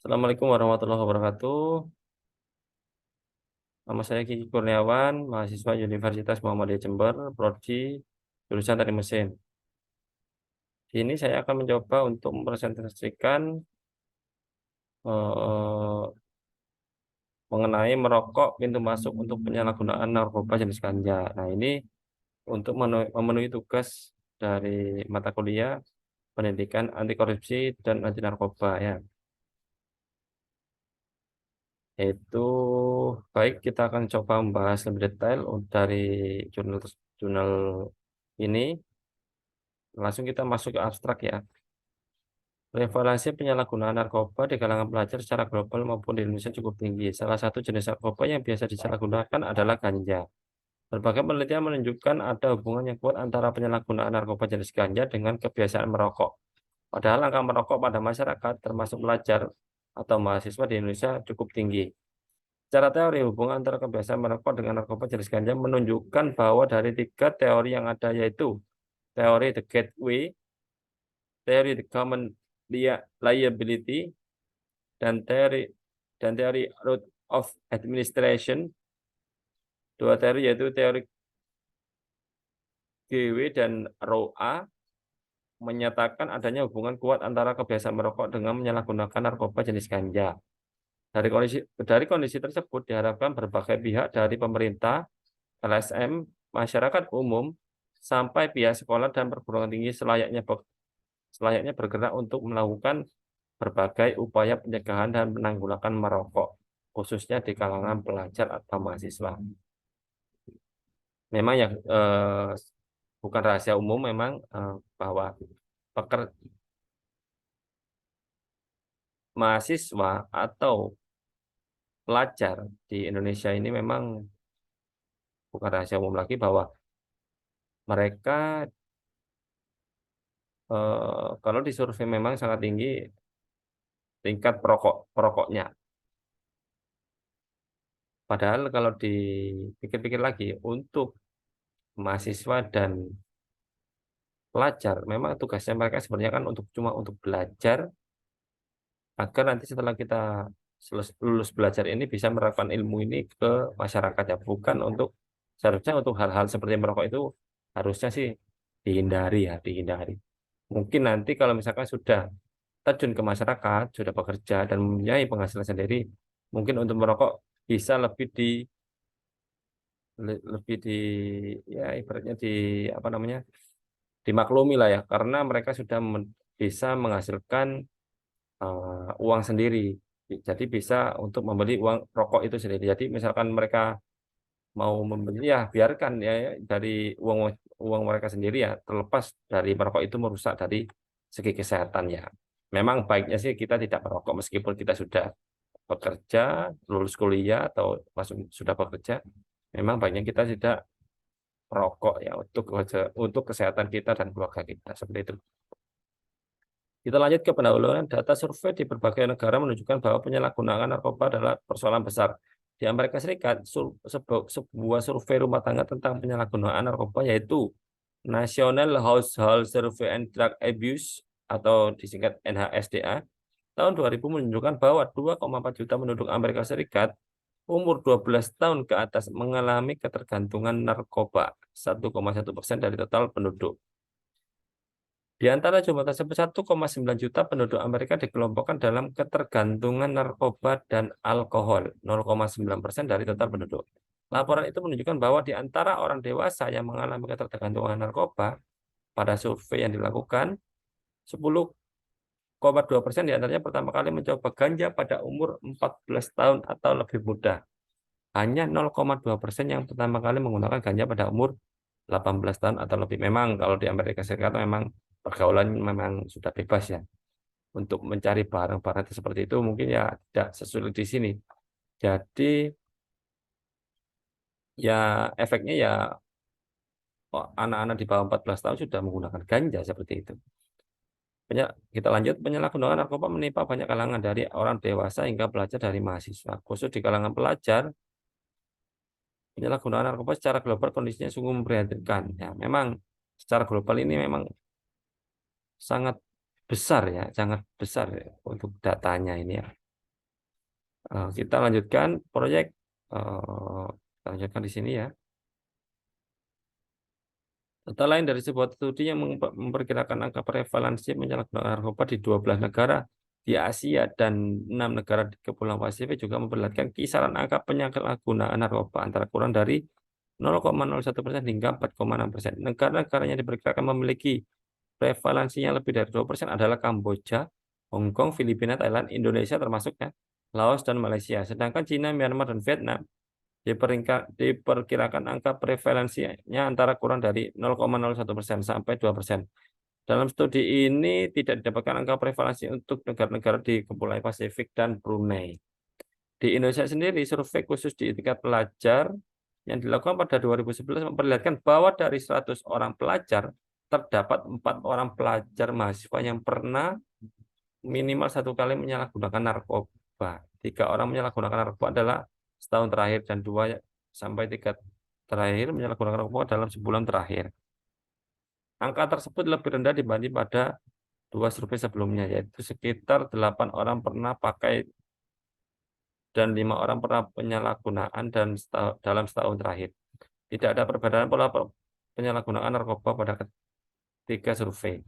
Assalamualaikum warahmatullahi wabarakatuh. Nama saya Kiki Kurniawan, mahasiswa Universitas Muhammadiyah Jember, Prodi jurusan Teknik Mesin. Di sini saya akan mencoba untuk mempresentasikan eh, mengenai merokok pintu masuk untuk penyalahgunaan narkoba jenis ganja. Nah, ini untuk memenuhi tugas dari mata kuliah Pendidikan Anti Korupsi dan Anti Narkoba ya. Itu baik kita akan coba membahas lebih detail dari jurnal jurnal ini. Langsung kita masuk ke abstrak ya. Prevalensi penyalahgunaan narkoba di kalangan pelajar secara global maupun di Indonesia cukup tinggi. Salah satu jenis narkoba yang biasa disalahgunakan adalah ganja. Berbagai penelitian menunjukkan ada hubungan yang kuat antara penyalahgunaan narkoba jenis ganja dengan kebiasaan merokok. Padahal angka merokok pada masyarakat, termasuk pelajar atau mahasiswa di Indonesia cukup tinggi. Secara teori, hubungan antara kebiasaan merokok dengan narkoba jenis ganja menunjukkan bahwa dari tiga teori yang ada, yaitu teori the gateway, teori the common liability, dan teori route of administration. Dua teori yaitu teori GW dan ROA menyatakan adanya hubungan kuat antara kebiasaan merokok dengan menyalahgunakan narkoba jenis ganja. Dari kondisi tersebut diharapkan berbagai pihak dari pemerintah, LSM, masyarakat umum, sampai pihak sekolah dan perguruan tinggi selayaknya bergerak untuk melakukan berbagai upaya pencegahan dan penanggulangan merokok, khususnya di kalangan pelajar atau mahasiswa. Memang ya bukan rahasia umum memang bahwa mahasiswa atau pelajar di Indonesia ini memang bukan rahasia umum lagi bahwa mereka kalau disurvei memang sangat tinggi tingkat perokoknya. Padahal kalau dipikir-pikir lagi, untuk mahasiswa dan pelajar, memang tugasnya mereka sebenarnya kan cuma untuk belajar, agar nanti setelah kita lulus belajar ini bisa menerapkan ilmu ini ke masyarakat ya, bukan untuk seharusnya untuk hal-hal seperti merokok itu harusnya sih dihindari ya, dihindari. Mungkin nanti kalau misalkan sudah terjun ke masyarakat, sudah bekerja dan mempunyai penghasilan sendiri, mungkin untuk merokok bisa lebih di ya ibaratnya di apa namanya dimaklumi lah ya, karena mereka sudah bisa menghasilkan uang sendiri, jadi bisa untuk membeli uang rokok itu sendiri. Jadi misalkan mereka mau membeli ya biarkan ya, dari uang uang mereka sendiri ya, terlepas dari merokok itu merusak dari segi kesehatan ya. Memang baiknya sih kita tidak merokok meskipun kita sudah bekerja, lulus kuliah atau masuk sudah bekerja. Memang baiknya kita tidak merokok ya, untuk kesehatan kita dan keluarga kita seperti itu. Kita lanjut ke pendahuluan. Data survei di berbagai negara menunjukkan bahwa penyalahgunaan narkoba adalah persoalan besar. Di Amerika Serikat, sebuah survei rumah tangga tentang penyalahgunaan narkoba, yaitu National Household Survey and Drug Abuse atau disingkat NHSDA, tahun 2000 menunjukkan bahwa 2,4 juta penduduk Amerika Serikat umur 12 tahun ke atas mengalami ketergantungan narkoba, 1,1% dari total penduduk. Di antara jumlah tersebut, 1,9 juta penduduk Amerika dikelompokkan dalam ketergantungan narkoba dan alkohol, 0,9% dari total penduduk. Laporan itu menunjukkan bahwa di antara orang dewasa yang mengalami ketergantungan narkoba, pada survei yang dilakukan, 10,2% di antaranya pertama kali mencoba ganja pada umur 14 tahun atau lebih muda. Hanya 0,2% yang pertama kali menggunakan ganja pada umur 18 tahun atau lebih. Memang kalau di Amerika Serikat memang pergaulan memang sudah bebas ya. Untuk mencari barang-barang seperti itu mungkin ya tidak sesulit di sini. Jadi ya efeknya ya anak-anak di bawah 14 tahun sudah menggunakan ganja seperti itu. Kita lanjut, penyalahgunaan narkoba menimpa banyak kalangan dari orang dewasa hingga pelajar dari mahasiswa. Khusus di kalangan pelajar, penyalahgunaan narkoba secara global kondisinya sungguh memprihatinkan. Ya, memang secara global ini memang sangat besar ya, sangat besar ya, untuk datanya ini ya. Kita lanjutkan proyek. Kita lanjutkan di sini ya. Data lain dari sebuah studi yang memperkirakan angka prevalensi penyalahgunaan narkoba di 12 negara di Asia dan 6 negara di Kepulauan Pasifik juga memperlihatkan kisaran angka penyalahgunaan narkoba antara kurang dari 0,01% hingga 4,6%. Negara-negara yang diperkirakan memiliki prevalensinya lebih dari 2% adalah Kamboja, Hong Kong, Filipina, Thailand, Indonesia termasuknya, Laos, dan Malaysia. Sedangkan Cina, Myanmar, dan Vietnam diperkirakan angka prevalensinya antara kurang dari 0,01% sampai 2%. Dalam studi ini tidak didapatkan angka prevalensi untuk negara-negara di Kepulauan Pasifik dan Brunei. Di Indonesia sendiri, survei khusus di tingkat pelajar yang dilakukan pada 2011 memperlihatkan bahwa dari 100 orang pelajar, terdapat 4 orang pelajar mahasiswa yang pernah minimal 1 kali menyalahgunakan narkoba. 3 orang menyalahgunakan narkoba adalah setahun terakhir dan 2 sampai 3 terakhir menyalahgunakan narkoba dalam sebulan terakhir. Angka tersebut lebih rendah dibanding pada 2 survei sebelumnya, yaitu sekitar 8 orang pernah pakai dan 5 orang pernah penyalahgunaan dan dalam setahun terakhir. Tidak ada perbedaan pola penyalahgunaan narkoba pada ketiga survei.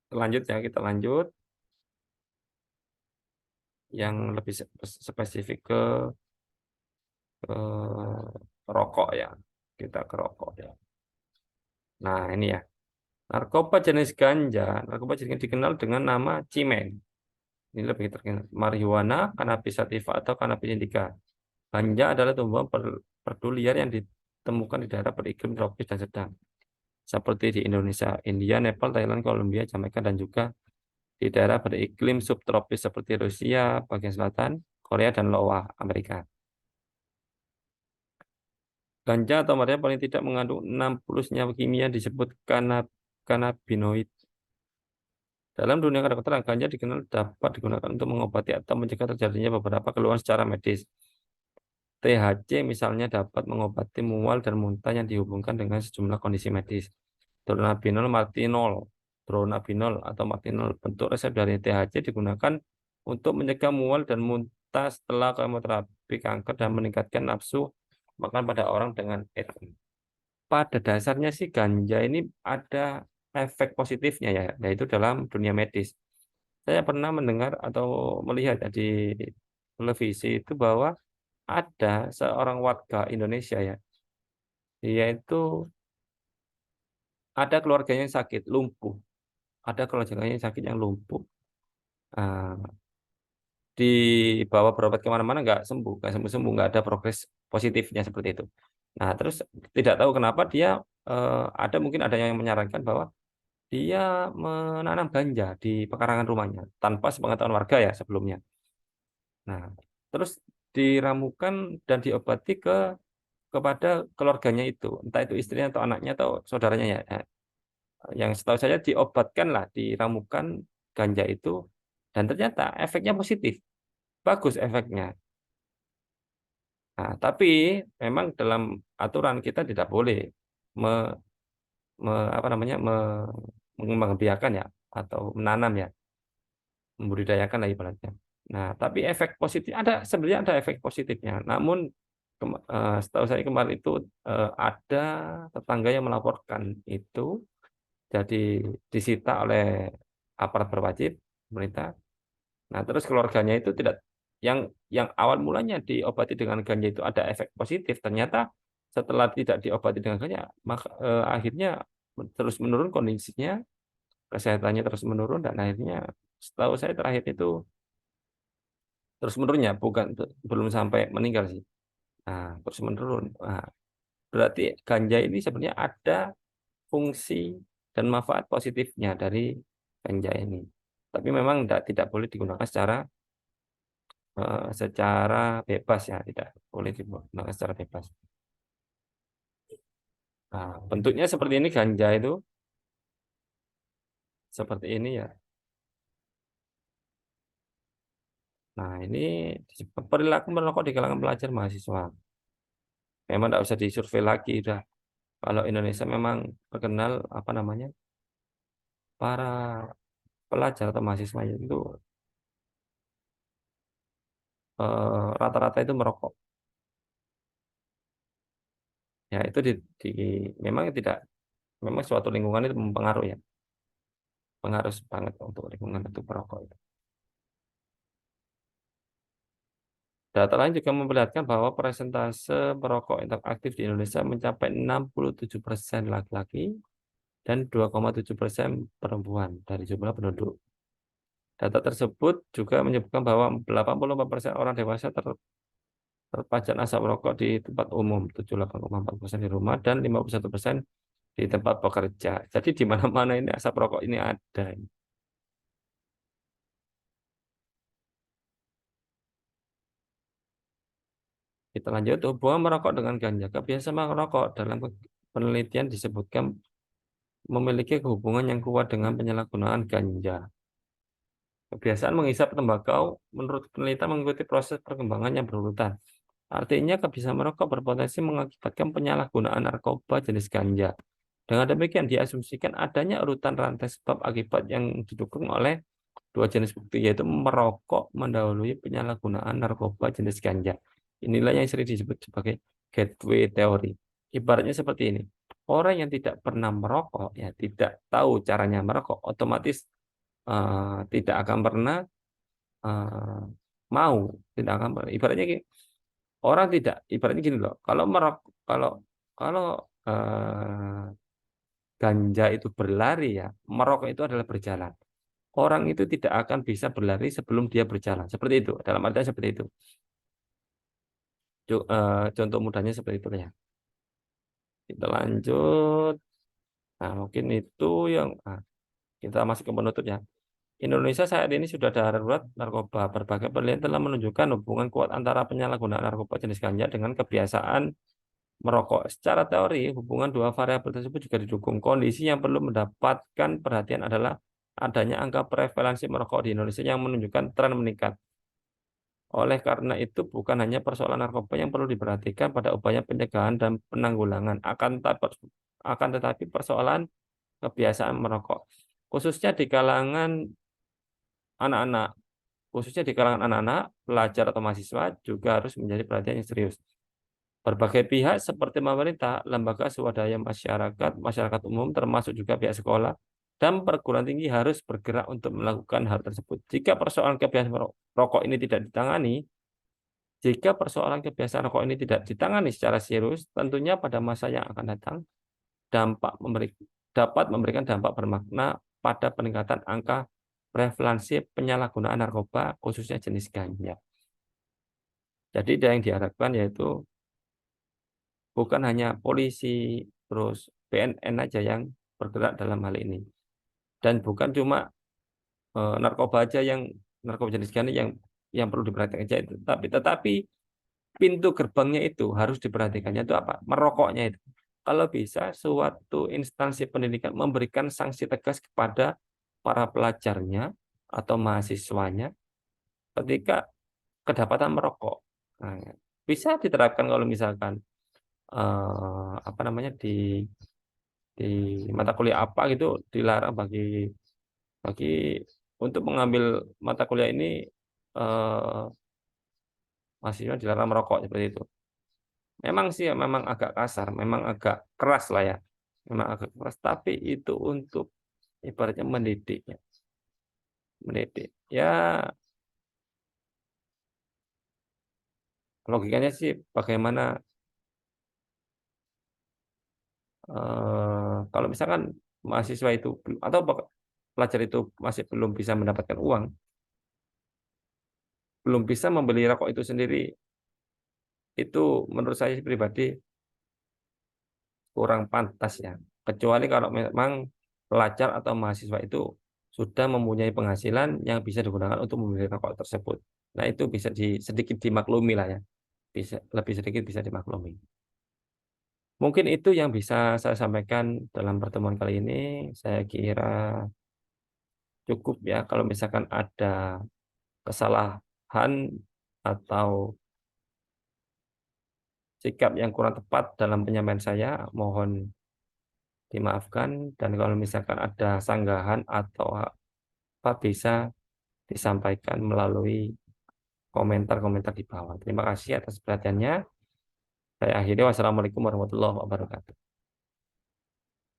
Selanjutnya kita lanjut yang lebih spesifik ke rokok ya. Kita ke rokok ya. Nah, ini ya. Narkoba jenis ganja, narkoba jenis dikenal dengan nama cimen. Ini lebih terkenal. Marijuana, cannabis sativa atau cannabis indica. Ganja adalah tumbuhan perdu liar yang ditemukan di daerah beriklim tropis dan sedang. Seperti di Indonesia, India, Nepal, Thailand, Kolombia, Jamaika, dan juga di daerah beriklim subtropis seperti Rusia, bagian selatan, Korea, dan Loa, Amerika. Ganja atau marijuana paling tidak mengandung 60 senyawa kimia disebut kanabinoid. Dalam dunia kedokteran, ganja dikenal dapat digunakan untuk mengobati atau mencegah terjadinya beberapa keluhan secara medis. THC misalnya dapat mengobati mual dan muntah yang dihubungkan dengan sejumlah kondisi medis. Dronabinol, martinol, dronabinol atau martinol bentuk resep dari THC digunakan untuk mencegah mual dan muntah setelah kemoterapi kanker dan meningkatkan nafsu makan pada orang dengan AIDS. Pada dasarnya sih ganja ini ada efek positifnya ya, yaitu dalam dunia medis. Saya pernah mendengar atau melihat di televisi itu bahwa ada seorang warga Indonesia ya, dia itu ada keluarganya yang sakit, lumpuh. Ada keluarganya yang sakit yang lumpuh. Nah, dibawa berobat kemana-mana nggak sembuh-sembuh, nggak ada progres positifnya seperti itu. Nah, terus tidak tahu kenapa dia ada mungkin ada yang menyarankan bahwa dia menanam ganja di pekarangan rumahnya tanpa sepengetahuan warga ya sebelumnya. Nah, terus diramukan dan diobati kepada keluarganya itu, entah itu istrinya atau anaknya atau saudaranya ya. Nah, yang setahu saya diobatkan lah, diramukan ganja itu dan ternyata efeknya positif, bagus efeknya. Nah, tapi memang dalam aturan kita tidak boleh me, apa namanya mengembangbiakan ya atau menanam ya, membudidayakan lah ibaratnya. Nah, tapi efek positif ada, sebenarnya ada efek positifnya. Namun setahu saya kemarin itu ada tetangga yang melaporkan itu jadi disita oleh aparat berwajib pemerintah. Nah, terus keluarganya itu tidak yang awal mulanya diobati dengan ganja itu ada efek positif, ternyata setelah tidak diobati dengan ganja, maka akhirnya terus menurun kondisinya, kesehatannya terus menurun dan akhirnya setahu saya terakhir itu terus menurunnya bukan belum sampai meninggal sih. Nah, terus menurun. Nah, berarti ganja ini sebenarnya ada fungsi dan manfaat positifnya dari ganja ini. Tapi memang tidak boleh digunakan secara bebas ya, tidak boleh digunakan secara bebas. Nah, bentuknya seperti ini ganja itu seperti ini ya. Nah, ini perilaku merokok di kalangan pelajar mahasiswa. Memang tidak usah disurvei lagi, udah. Kalau Indonesia memang terkenal apa namanya para pelajar atau mahasiswa itu rata-rata itu merokok. Ya itu memang tidak memang suatu lingkungan itu mempengaruhi ya, pengaruh banget untuk lingkungan itu perokok itu. Data lain juga memperlihatkan bahwa persentase perokok yang aktif di Indonesia mencapai 67% laki-laki dan 2,7% perempuan dari jumlah penduduk. Data tersebut juga menyebutkan bahwa 84% orang dewasa terpajang asap rokok di tempat umum, 78,4% di rumah, dan 51% di tempat bekerja. Jadi di mana-mana ini asap rokok ini ada. Kita lanjut, hubungan merokok dengan ganja. Kebiasaan merokok dalam penelitian disebutkan memiliki hubungan yang kuat dengan penyalahgunaan ganja. Kebiasaan menghisap tembakau menurut penelitian mengikuti proses perkembangan yang berurutan. Artinya kebiasaan merokok berpotensi mengakibatkan penyalahgunaan narkoba jenis ganja. Dengan demikian diasumsikan adanya urutan rantai sebab akibat yang didukung oleh dua jenis bukti, yaitu merokok mendahului penyalahgunaan narkoba jenis ganja. Inilah yang sering disebut sebagai gateway teori. Ibaratnya seperti ini. Orang yang tidak pernah merokok, ya tidak tahu caranya merokok, otomatis tidak akan pernah eh, mau, tidak akan pernah. Ibaratnya gini, orang tidak, ibaratnya gini loh. Kalau merokok, kalau kalau eh, ganja itu berlari ya, merokok itu adalah berjalan. Orang itu tidak akan bisa berlari sebelum dia berjalan. Seperti itu. Dalam artian seperti itu. Contoh mudahnya seperti itu ya. Kita lanjut. Nah, mungkin itu yang kita masuk ke penutup ya. Indonesia saat ini sudah darurat narkoba. Berbagai penelitian telah menunjukkan hubungan kuat antara penyalahgunaan narkoba jenis ganja dengan kebiasaan merokok. Secara teori, hubungan dua variabel tersebut juga didukung. Kondisi yang perlu mendapatkan perhatian adalah adanya angka prevalensi merokok di Indonesia yang menunjukkan tren meningkat. Oleh karena itu, bukan hanya persoalan narkoba yang perlu diperhatikan pada upaya pencegahan dan penanggulangan, akan tetapi persoalan kebiasaan merokok, khususnya di kalangan anak-anak, pelajar atau mahasiswa juga harus menjadi perhatian yang serius. Berbagai pihak seperti pemerintah, lembaga swadaya masyarakat, masyarakat umum, termasuk juga pihak sekolah, dan perguruan tinggi harus bergerak untuk melakukan hal tersebut. Jika persoalan kebiasaan rokok ini tidak ditangani, jika persoalan kebiasaan rokok ini tidak ditangani secara serius, tentunya pada masa yang akan datang dapat memberikan dampak bermakna pada peningkatan angka prevalensi penyalahgunaan narkoba, khususnya jenis ganja. Jadi yang diharapkan yaitu bukan hanya polisi, terus BNN aja yang bergerak dalam hal ini. Dan bukan cuma narkoba aja narkoba jenis ganja yang perlu diperhatikan aja itu. Tetapi pintu gerbangnya itu harus diperhatikannya itu apa? Merokoknya itu. Kalau bisa suatu instansi pendidikan memberikan sanksi tegas kepada para pelajarnya atau mahasiswanya ketika kedapatan merokok. Nah, bisa diterapkan kalau misalkan apa namanya di mata kuliah apa gitu dilarang bagi bagi untuk mengambil mata kuliah ini eh, mahasiswa dilarang merokok seperti itu. Memang sih ya, memang agak kasar, memang agak keras lah ya. Memang agak keras, tapi itu untuk ibaratnya mendidik ya. Mendidik. Ya, logikanya sih bagaimana kalau misalkan mahasiswa itu atau pelajar itu masih belum bisa mendapatkan uang, belum bisa membeli rokok itu sendiri, itu menurut saya pribadi kurang pantas ya. Kecuali kalau memang pelajar atau mahasiswa itu sudah mempunyai penghasilan yang bisa digunakan untuk membeli rokok tersebut. Nah, itu bisa sedikit dimaklumi lah ya. Bisa lebih sedikit bisa dimaklumi. Mungkin itu yang bisa saya sampaikan dalam pertemuan kali ini. Saya kira cukup ya kalau misalkan ada kesalahan atau sikap yang kurang tepat dalam penyampaian saya, mohon dimaafkan. Dan kalau misalkan ada sanggahan atau apa bisa disampaikan melalui komentar-komentar di bawah. Terima kasih atas perhatiannya. Saya akhiri, wassalamualaikum warahmatullahi wabarakatuh.